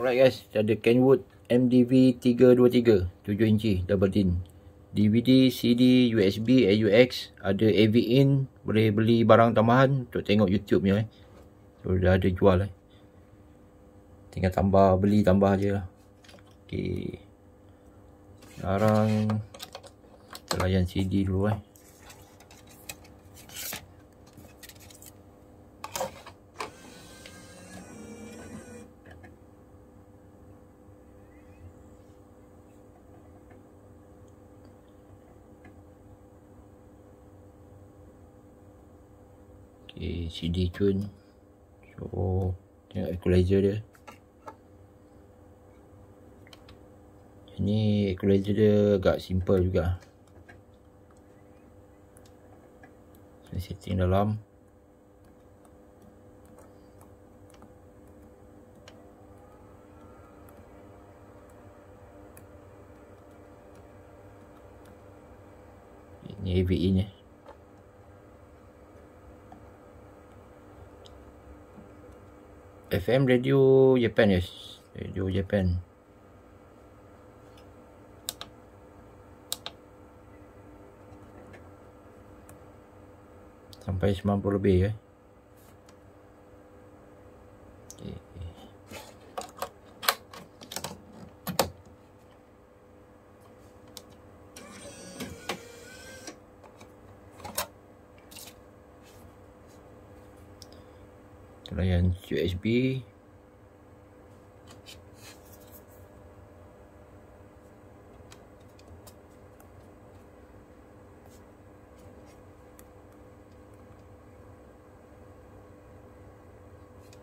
Alright guys, ada Kenwood MDV 323 7 inci double din, DVD, CD, USB, AUX, ada AV in, boleh beli barang tambahan untuk tengok YouTube ni so dah ada jual tinggal tambah, beli tambah je lah. Okay, sekarang kita layan CD dulu Okay, CD tune. So tengok equalizer dia. Ini equalizer dia agak simple juga. Saya setting dalam. Ini AV in ni. FM radio Japan, yes. Radio Japan. Sampai 90 lebih Okay. Layan USB.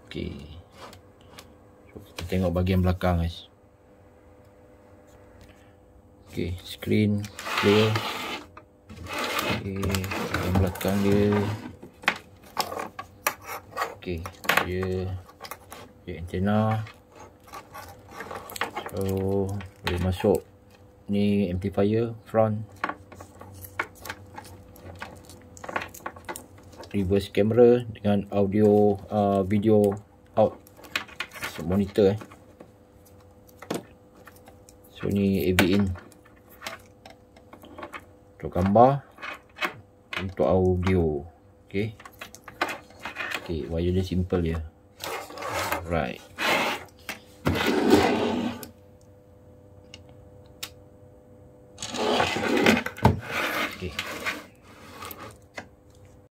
Okay. So kita tengok bahagian belakang guys. Okay, screen clear. Okay, bahagian belakang dia. Okay, dia antena. So boleh masuk ni amplifier front, reverse camera dengan audio video out monitor So ni AV in untuk gambar, untuk audio. Okay, wire dia simple je. Right.